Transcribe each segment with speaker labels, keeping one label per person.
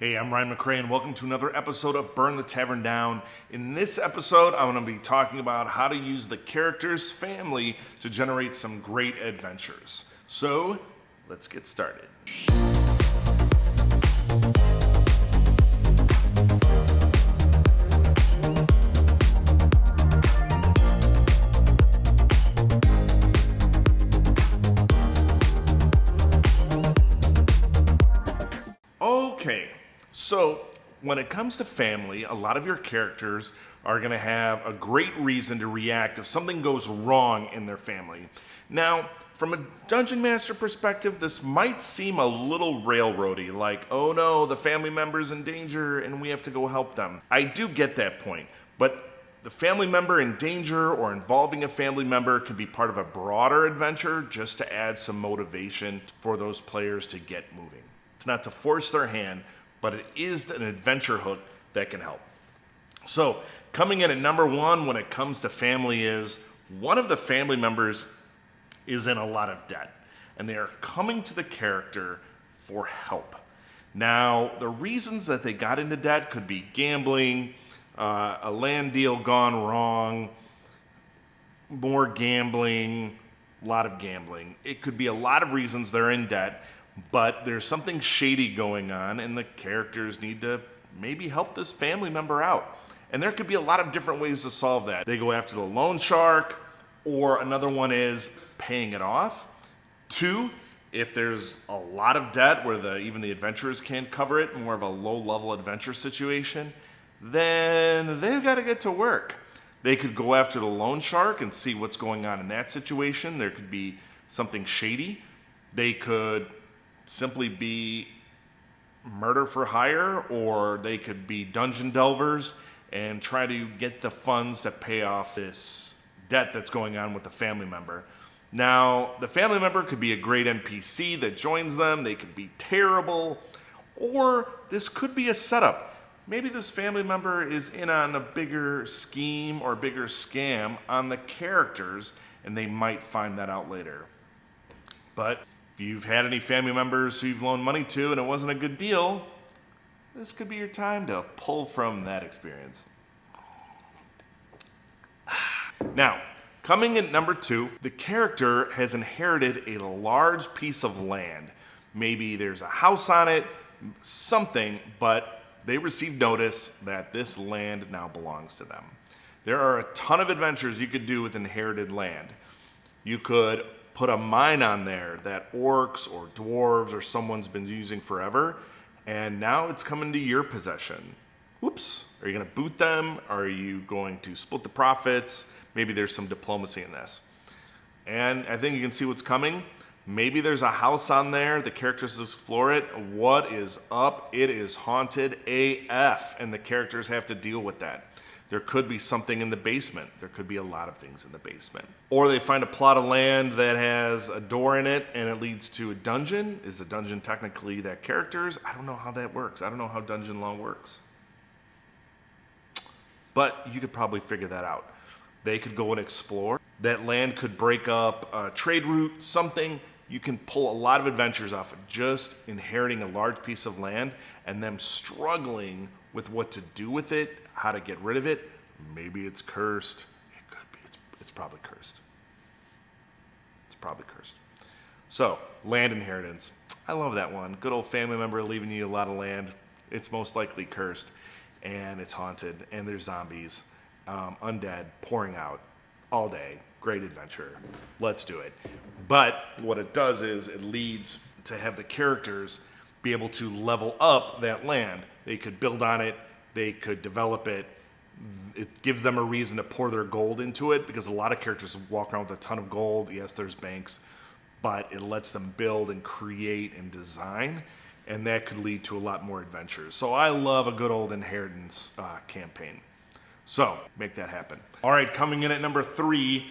Speaker 1: Hey, I'm Ryan McCray, and welcome to another episode of Burn the Tavern Down. In this episode, I'm going to be talking about how to use the character's family to generate some great adventures. So, let's get started. Okay, so when it comes to family, a lot of your characters are going to have a great reason to react if something goes wrong in their family. Now, from a dungeon master perspective, this might seem a little railroady, like, oh no, the family member's in danger and we have to go help them. I do get that point, but the family member in danger or involving a family member can be part of a broader adventure just to add some motivation for those players to get moving. It's not to force their hand, but it is an adventure hook that can help. So, coming in at number one when it comes to family is one of the family members is in a lot of debt, and they are coming to the character for help. Now, the reasons that they got into debt could be gambling, a land deal gone wrong, more gambling, a lot of gambling. It could be a lot of reasons they're in debt, but there's something shady going on, and the characters need to maybe help this family member out. And there could be a lot of different ways to solve that. They go after the loan shark, or another one is paying it off. Two, if there's a lot of debt where even the adventurers can't cover it, more of a low-level adventure situation, then they've got to get to work. They could go after the loan shark and see what's going on in that situation. There could be something shady. They could simply be murder for hire, or they could be dungeon delvers and try to get the funds to pay off this debt that's going on with the family member. Now, the family member could be a great NPC that joins them. They could be terrible, or this could be a setup. Maybe this family member is in on a bigger scheme or bigger scam on the characters, and they might find that out later. But if you've had any family members who you've loaned money to and it wasn't a good deal, this could be your time to pull from that experience. Now, coming in number two, the character has inherited a large piece of land. Maybe there's a house on it, something, but they received notice that this land now belongs to them. There are a ton of adventures you could do with inherited land. You could put a mine on there that orcs or dwarves or someone's been using forever, and now it's coming to your possession. Oops. Are you going to boot them? Are you going to split the profits? Maybe there's some diplomacy in this. And I think you can see what's coming. Maybe there's a house on there. The characters explore it. What is up? It is haunted AF, and the characters have to deal with that. There could be something in the basement. There could be a lot of things in the basement. Or they find a plot of land that has a door in it and it leads to a dungeon. Is the dungeon technically that characters? I don't know how that works. I don't know how dungeon law works. But you could probably figure that out. They could go and explore. That land could break up a trade route, something. You can pull a lot of adventures off of just inheriting a large piece of land and them struggling with what to do with it, how to get rid of it. Maybe it's cursed. It could be. It's probably cursed. It's probably cursed. So, land inheritance. I love that one. Good old family member leaving you a lot of land. It's most likely cursed, and it's haunted, and there's zombies, undead, pouring out all day. Great adventure. Let's do it. But what it does is it leads to have the characters be able to level up that land. They could build on it. They could develop it. It gives them a reason to pour their gold into it, because a lot of characters walk around with a ton of gold. Yes, there's banks, but it lets them build and create and design, and that could lead to a lot more adventures. So I love a good old inheritance campaign. So make that happen. All right, coming in at number three,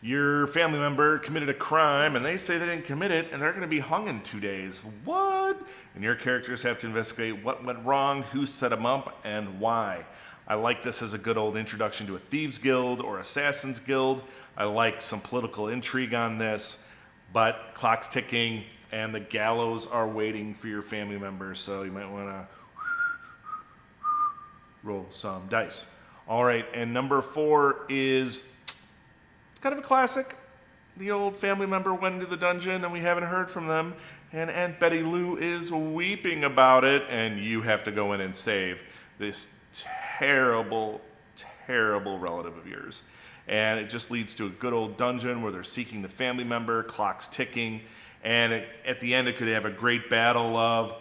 Speaker 1: your family member committed a crime and they say they didn't commit it and they're going to be hung in 2 days. What? And your characters have to investigate what went wrong, who set them up, and why. I like this as a good old introduction to a thieves guild or assassin's guild. I like some political intrigue on this, but clock's ticking and the gallows are waiting for your family members, so you might want to roll some dice. All right, and number 4 is kind of a classic. The old family member went into the dungeon and we haven't heard from them, and Aunt Betty Lou is weeping about it, and you have to go in and save this terrible, terrible relative of yours. And it just leads to a good old dungeon where they're seeking the family member, clock's ticking, and at the end it could have a great battle of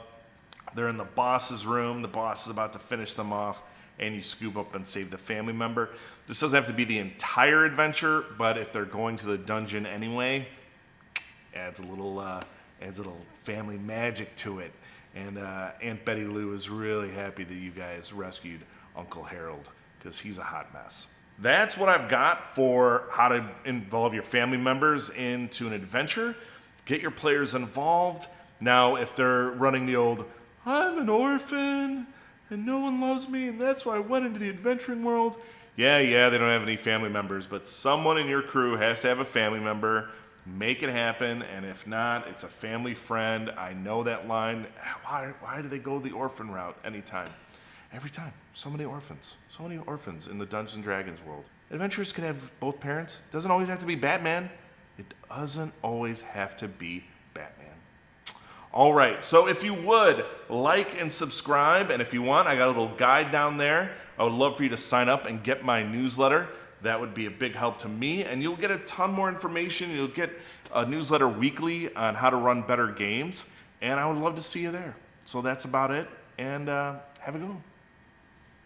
Speaker 1: they're in the boss's room, the boss is about to finish them off, and you scoop up and save the family member. This doesn't have to be the entire adventure, but if they're going to the dungeon anyway, adds a little family magic to it. And Aunt Betty Lou is really happy that you guys rescued Uncle Harold, because he's a hot mess. That's what I've got for how to involve your family members into an adventure. Get your players involved. Now, if they're running the old, I'm an orphan and no one loves me and that's why I went into the adventuring world. Yeah, they don't have any family members, but someone in your crew has to have a family member. Make it happen, and if not, it's a family friend. I know that line. Why do they go the orphan route anytime? Every time. So many orphans in the Dungeons & Dragons world. Adventurers can have both parents. It doesn't always have to be Batman. It doesn't always have to be Batman. All right, so if you would, like and subscribe, and if you want, I got a little guide down there. I would love for you to sign up and get my newsletter. That would be a big help to me, and you'll get a ton more information. You'll get a newsletter weekly on how to run better games, and I would love to see you there. So that's about it, and have a good one.